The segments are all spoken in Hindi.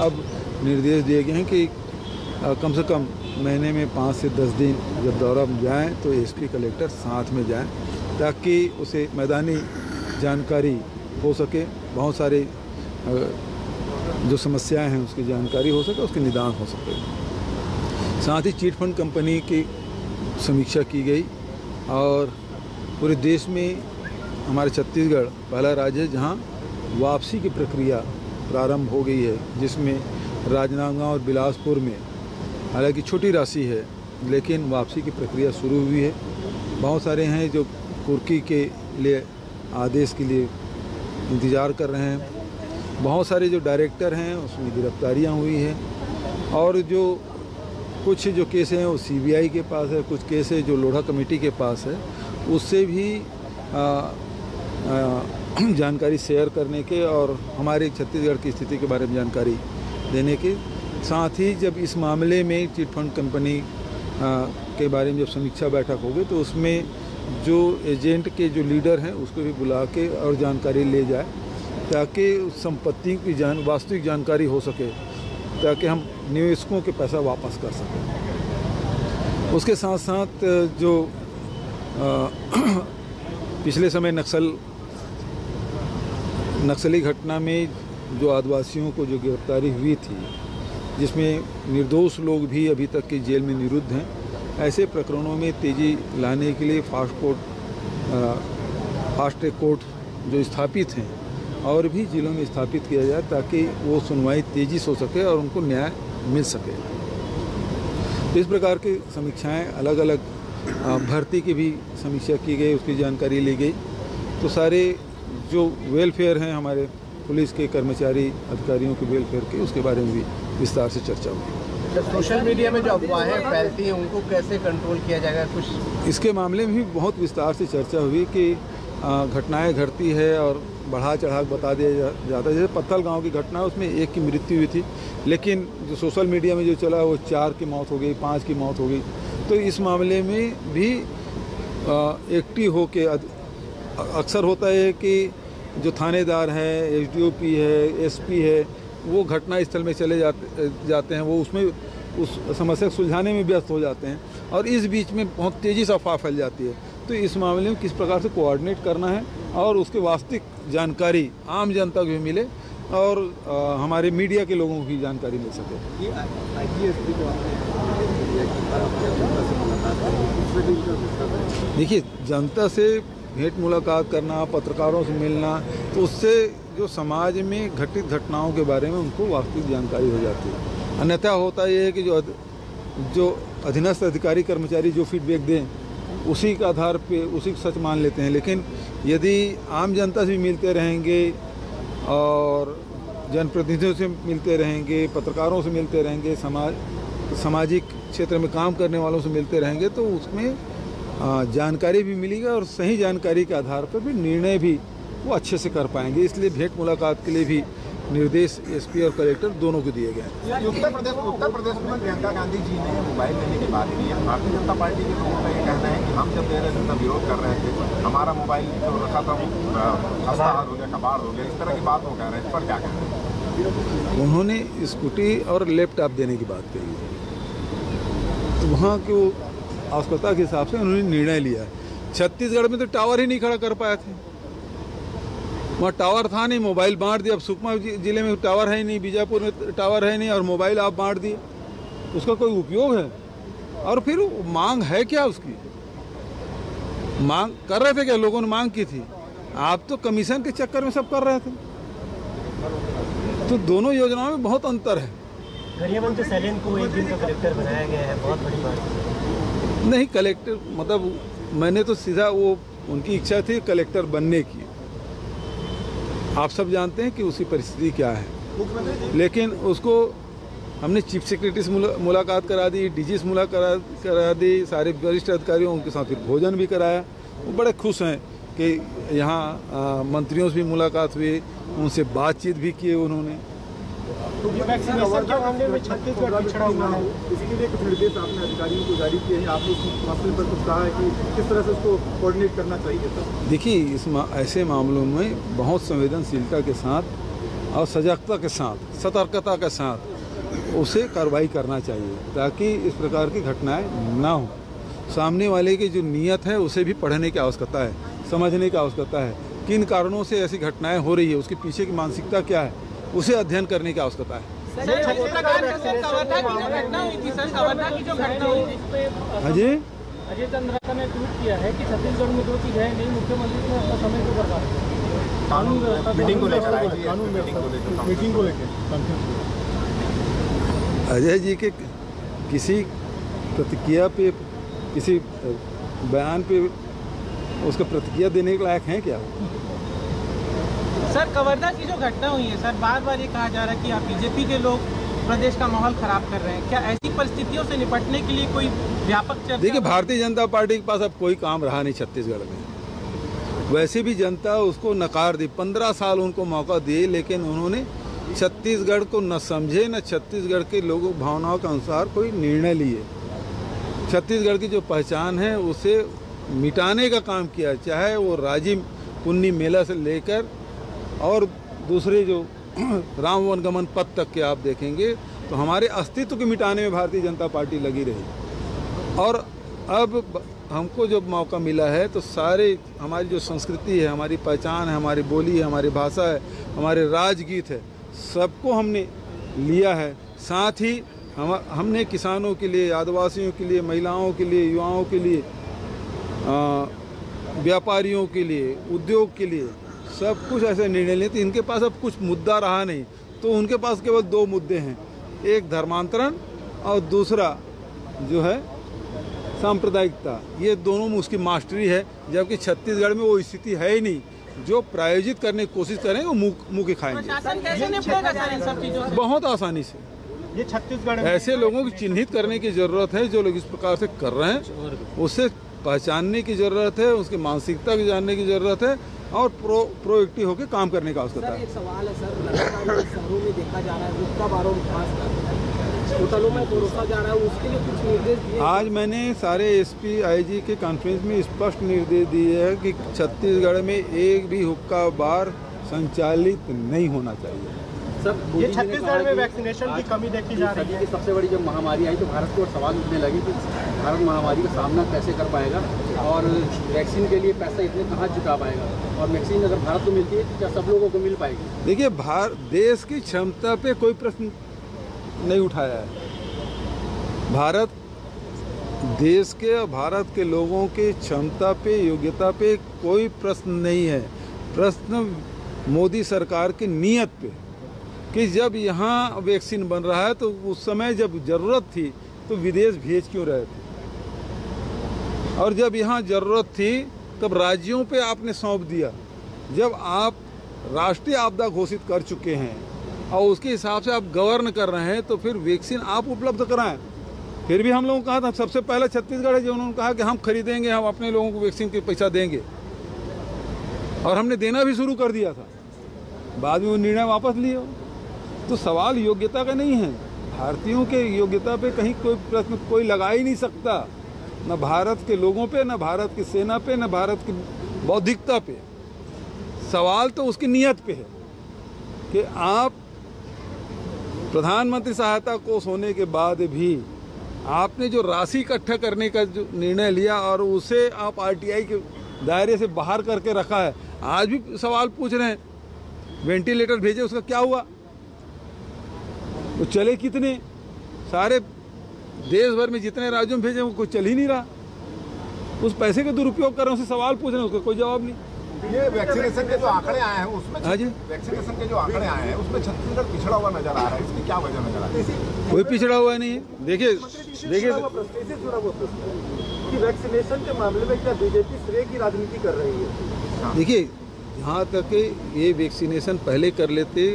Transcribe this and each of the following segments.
अब निर्देश दिए गए हैं कि कम से कम महीने में 5 से 10 दिन जब दौरा जाएँ तो एसपी कलेक्टर साथ में जाएँ, ताकि उसे मैदानी जानकारी हो सके, बहुत सारे जो समस्याएं हैं उसकी जानकारी हो सके, उसके निदान हो सके। साथ ही चिट फंड कंपनी की समीक्षा की गई और पूरे देश में हमारे छत्तीसगढ़ पहला राज्य है जहां वापसी की प्रक्रिया प्रारंभ हो गई है, जिसमें राजनांदगांव और बिलासपुर में हालांकि छोटी राशि है लेकिन वापसी की प्रक्रिया शुरू हुई है। बहुत सारे हैं जो कुर्की के लिए आदेश के लिए इंतज़ार कर रहे हैं। बहुत सारे जो डायरेक्टर हैं उसमें गिरफ्तारियां हुई हैं और जो कुछ जो केस हैं वो सीबीआई के पास है, कुछ केस है जो लोढ़ा कमेटी के पास है, उससे भी जानकारी शेयर करने के और हमारे छत्तीसगढ़ की स्थिति के बारे में जानकारी देने के साथ ही जब इस मामले में चिट फंड कंपनी के बारे में जब समीक्षा बैठक होगी तो उसमें जो एजेंट के जो लीडर हैं उसको भी बुला के और जानकारी ले जाए, ताकि उस संपत्ति की वास्तविक जानकारी हो सके, ताकि हम निवेशकों के पैसा वापस कर सकें। उसके साथ साथ जो पिछले समय नक्सली घटना में जो आदिवासियों को जो गिरफ्तारी हुई थी, जिसमें निर्दोष लोग भी अभी तक के जेल में निरुद्ध हैं, ऐसे प्रकरणों में तेज़ी लाने के लिए फास्ट ट्रैक कोर्ट जो स्थापित हैं और भी जिलों में स्थापित किया जाए, ताकि वो सुनवाई तेज़ी से हो सके और उनको न्याय मिल सके। इस प्रकार की समीक्षाएं अलग अलग भर्ती की भी समीक्षा की गई, उसकी जानकारी ली गई। तो सारे जो वेलफेयर हैं हमारे पुलिस के कर्मचारी अधिकारियों के वेलफेयर के, उसके बारे में भी विस्तार से चर्चा हुई। सोशल मीडिया में जो अफवाहें फैलती हैं उनको कैसे कंट्रोल किया जाएगा, कुछ इसके मामले में भी बहुत विस्तार से चर्चा हुई कि घटनाएं घटती है और बढ़ा चढ़ा बता दिया जाता है। जैसे पत्थल गांव की घटना है, उसमें 1 की मृत्यु हुई थी, लेकिन जो सोशल मीडिया में जो चला वो 4 की मौत हो गई, 5 की मौत हो गई। तो इस मामले में भी एक्टिव हो के अक्सर होता है कि जो थानेदार है, एसडीओपी है, एसपी है, वो घटना स्थल में चले जाते हैं, वो उसमें उस समस्या को सुलझाने में व्यस्त हो जाते हैं और इस बीच में बहुत तेज़ी से अफवाह फैल जाती है। तो इस मामले में किस प्रकार से कोऑर्डिनेट करना है और उसके वास्तविक जानकारी आम जनता को भी मिले और हमारे मीडिया के लोगों को भी जानकारी मिल सके। देखिए, जनता से भेंट मुलाकात करना, पत्रकारों से मिलना, तो उससे जो समाज में घटित घटनाओं के बारे में उनको वास्तविक जानकारी हो जाती है। अन्यथा होता ये है कि जो अधीनस्थ अधिकारी कर्मचारी जो फीडबैक दें उसी के आधार पे उसी को सच मान लेते हैं। लेकिन यदि आम जनता से भी मिलते रहेंगे और जनप्रतिनिधियों से मिलते रहेंगे, पत्रकारों से मिलते रहेंगे, सामाजिक क्षेत्र में काम करने वालों से मिलते रहेंगे, तो उसमें जानकारी भी मिलेगी और सही जानकारी के आधार पर भी निर्णय भी वो अच्छे से कर पाएंगे। इसलिए भेंट मुलाकात के लिए भी निर्देश एसपी और कलेक्टर दोनों को दिए गए। उत्तर प्रदेश में प्रियंका गांधी जी ने मोबाइल लेने की बात की है। भारतीय जनता पार्टी के लोगों का ये कहना है कि हम जब दे रहे थे तब विरोध कर रहे थे, हमारा मोबाइल जो रखा था वो हस्ताहर हो गया, कबाड़ हो गया, इस तरह की बात वो कह रहे हैं। इस पर क्या कहना है? उन्होंने स्कूटी और लैपटॉप देने की बात कही है, तो वहाँ के आवश्यकता के हिसाब से उन्होंने निर्णय लिया। छत्तीसगढ़ में तो टावर ही नहीं खड़ा कर पाए थे, वहाँ टावर था नहीं, मोबाइल बांट दिया। अब सुकमा जिले में टावर है ही नहीं, बीजापुर में टावर है नहीं और मोबाइल आप बांट दिए, उसका कोई उपयोग है? और फिर मांग है क्या? उसकी मांग कर रहे थे क्या? लोगों ने मांग की थी। आप तो कमीशन के चक्कर में सब कर रहे थे। तो दोनों योजनाओं में बहुत अंतर है। गरिया मंत्री सैलेन को एक दिन का कलेक्टर बनाया गया है, बहुत बड़ी बात नहीं। कलेक्टर मतलब मैंने तो सीधा वो उनकी इच्छा थी कलेक्टर बनने की। आप सब जानते हैं कि उसकी परिस्थिति क्या है, लेकिन उसको हमने चीफ सेक्रेटरी से मुलाकात करा दी, डीजी से मुलाकात करा दी, सारे वरिष्ठ अधिकारियों उनके साथ फिर भोजन भी कराया। वो बड़े खुश हैं कि यहाँ मंत्रियों से भी मुलाकात हुई, उनसे बातचीत भी की उन्होंने। छत्तीसगढ़ पिछड़ा हुआ है, इसके लिए कुछ निर्देश आपने अधिकारियों को जारी किए हैं। आपने उस मसले पर कुछ कहा है कि किस तरह से उसको कोऑर्डिनेट करना चाहिए? देखिए, ऐसे मामलों में बहुत संवेदनशीलता के साथ और सजगता के साथ, सतर्कता के साथ उसे कार्रवाई करना चाहिए, ताकि इस प्रकार की घटनाएं ना हो। सामने वाले की जो नीयत है उसे भी पढ़ने की आवश्यकता है, समझने की आवश्यकता है, किन कारणों से ऐसी घटनाएं हो रही है, उसके पीछे की मानसिकता क्या है, उसे अध्ययन करने की आवश्यकता है। अजय चंद्रा ने ट्वीट किया है कि छत्तीसगढ़ में जो चीज है नहीं, मुख्यमंत्री ने अपना समय को बर्बाद कानून व्यवस्था मीटिंग को लेकर मीटिंग को लेकर अजय जी के किसी प्रतिक्रिया पे, किसी बयान पे उसका प्रतिक्रिया देने के लायक है क्या? सर, कवर्धा की जो घटना हुई है सर, बार बार ये कहा जा रहा है कि आप बीजेपी के लोग प्रदेश का माहौल खराब कर रहे हैं। क्या ऐसी परिस्थितियों से निपटने के लिए कोई व्यापक चर्चा? देखिए, भारतीय जनता पार्टी के पास अब कोई काम रहा नहीं छत्तीसगढ़ में। वैसे भी जनता उसको नकार दी, 15 साल उनको मौका दिए, लेकिन उन्होंने छत्तीसगढ़ को न समझे, न छत्तीसगढ़ के लोगों भावनाओं के अनुसार कोई निर्णय लिए। छत्तीसगढ़ की जो पहचान है उसे मिटाने का काम किया, चाहे वो राजिम पुन्नी मेला से लेकर और दूसरे जो राम वनगमन पथ तक के आप देखेंगे तो हमारे अस्तित्व को मिटाने में भारतीय जनता पार्टी लगी रही। और अब हमको जब मौका मिला है तो सारे हमारी जो संस्कृति है, हमारी पहचान है, हमारी बोली है, हमारी भाषा है, हमारे राजगीत है, सबको हमने लिया है। साथ ही हमने किसानों के लिए, आदिवासियों के लिए, महिलाओं के लिए, युवाओं के लिए, व्यापारियों के लिए, उद्योग के लिए सब कुछ ऐसे निर्णय लिए। तो इनके पास अब कुछ मुद्दा रहा नहीं, तो उनके पास केवल 2 मुद्दे हैं, एक धर्मांतरण और दूसरा जो है सांप्रदायिकता। ये दोनों में उसकी मास्टरी है, जबकि छत्तीसगढ़ में वो स्थिति है ही नहीं। जो प्रायोजित करने की कोशिश करेंगे वो मुँह की खाएंगे। बहुत आसानी से। ये छत्तीसगढ़ ऐसे लोगों को चिन्हित करने की जरूरत है जो लोग इस प्रकार से कर रहे हैं, उसे पहचानने की जरूरत है, उसकी मानसिकता को जानने की जरूरत है और प्रोएक्टिव होकर काम करने का आवश्यकता है। एक सवाल है सर, लगातार शहरों में देखा जा रहा है गुटखा बारों में, खासकर होटलों में परोसा जा रहा है, उसके लिए कुछ निर्देश दिए? आज मैंने सारे एसपी आईजी के कॉन्फ्रेंस में स्पष्ट निर्देश दिए हैं कि छत्तीसगढ़ में एक भी हुक्का बार संचालित नहीं होना चाहिए। सर, ये छत्तीसगढ़ में वैक्सीनेशन की कमी देखी जा रही है। सबसे बड़ी जब महामारी आई तो भारत को सवाल उठने लगे कि भारत महामारी का सामना कैसे कर पाएगा और वैक्सीन के लिए पैसा इतने कहाँ जुटा पाएगा, और वैक्सीन अगर भारत को मिलती है तो क्या सब लोगों को मिल पाएगी? देखिए, देश की क्षमता पे कोई प्रश्न नहीं उठाया है। भारत देश के और भारत के लोगों की क्षमता पे, योग्यता पे कोई प्रश्न नहीं है। प्रश्न मोदी सरकार की नीयत पे, कि जब यहाँ वैक्सीन बन रहा है तो उस समय जब ज़रूरत थी तो विदेश भेज क्यों रहे थे, और जब यहाँ ज़रूरत थी तब राज्यों पे आपने सौंप दिया। जब आप राष्ट्रीय आपदा घोषित कर चुके हैं और उसके हिसाब से आप गवर्न कर रहे हैं तो फिर वैक्सीन आप उपलब्ध कराएं। फिर भी हम लोगों को कहा था, सबसे पहले छत्तीसगढ़ है जो उन्होंने कहा कि हम खरीदेंगे, हम अपने लोगों को वैक्सीन के पैसा देंगे, और हमने देना भी शुरू कर दिया था। बाद में वो निर्णय वापस लिए। तो सवाल योग्यता का नहीं है, भारतीयों के योग्यता पे कहीं कोई प्रश्न कोई लगा ही नहीं सकता, न भारत के लोगों पे, न भारत की सेना पे, न भारत की बौद्धिकता पे। सवाल तो उसकी नीयत पे है कि आप प्रधानमंत्री सहायता कोष होने के बाद भी आपने जो राशि इकट्ठा करने का जो निर्णय लिया और उसे आप आरटीआई के दायरे से बाहर करके रखा है। आज भी सवाल पूछ रहे हैं, वेंटिलेटर भेजे, उसका क्या हुआ, वो चले कितने? सारे देश भर में जितने राज्यों में भेजे वो कोई चल ही नहीं रहा। उस पैसे का दुरुपयोग कर रहे हैं, उससे सवाल पूछ रहे हैं, उसका कोई जवाब नहीं। ये वैक्सीनेशन के जो आंकड़े आए हैं उसमें, हाँ जी, वैक्सीनेशन के जो आंकड़े आए हैं उसमें छत्तीसगढ़ पिछड़ा हुआ नजर आ रहा है। इसकी क्या वजह नजर आ रही है? कोई पिछड़ा हुआ नहीं है। देखिए वैक्सीनेशन के मामले में क्या बीजेपी श्रेय की राजनीति कर रही है? देखिए, जहाँ तक ये वैक्सीनेशन पहले कर लेते,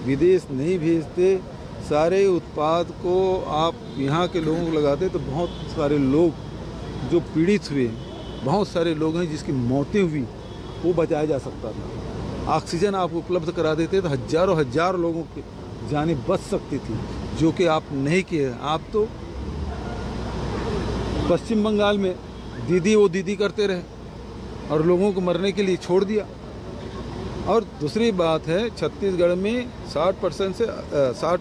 विदेश नहीं भेजते, सारे उत्पाद को आप यहाँ के लोगों को लगाते तो बहुत सारे लोग जो पीड़ित हुए, बहुत सारे लोग हैं जिसकी मौतें हुई, वो बचाया जा सकता था। ऑक्सीजन आप उपलब्ध करा देते तो हजारों हजार लोगों की जानें बच सकती थी, जो कि आप नहीं किए। आप तो पश्चिम बंगाल में दीदी वो दीदी करते रहे और लोगों को मरने के लिए छोड़ दिया। और दूसरी बात है, छत्तीसगढ़ में 60% से 60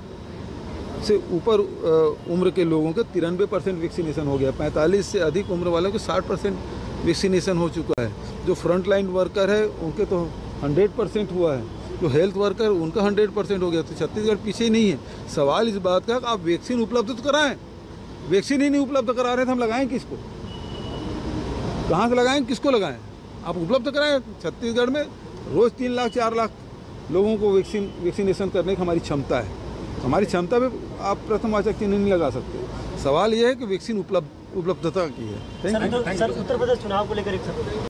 से ऊपर उम्र के लोगों के 93% वैक्सीनेशन हो गया। 45 से अधिक उम्र वालों के 60% वैक्सीनेशन हो चुका है। जो फ्रंट लाइन वर्कर है उनके तो 100% हुआ है। जो हेल्थ वर्कर उनका 100% हो गया। तो छत्तीसगढ़ पीछे ही नहीं है। सवाल इस बात का कि आप वैक्सीन उपलब्ध तो कराएं। वैक्सीन ही नहीं उपलब्ध करा रहे तो हम लगाएं किसको? कहाँ से लगाएं, किसको लगाएं? आप उपलब्ध कराएं। छत्तीसगढ़ में रोज़ 3 लाख 4 लाख लोगों को वैक्सीनेशन करने की हमारी क्षमता है। हमारी क्षमता पे आप प्रथमवाचक चिन्ह नहीं लगा सकते। सवाल यह है कि वैक्सीन उपलब्धता की है। सर उत्तर प्रदेश चुनाव को लेकर एक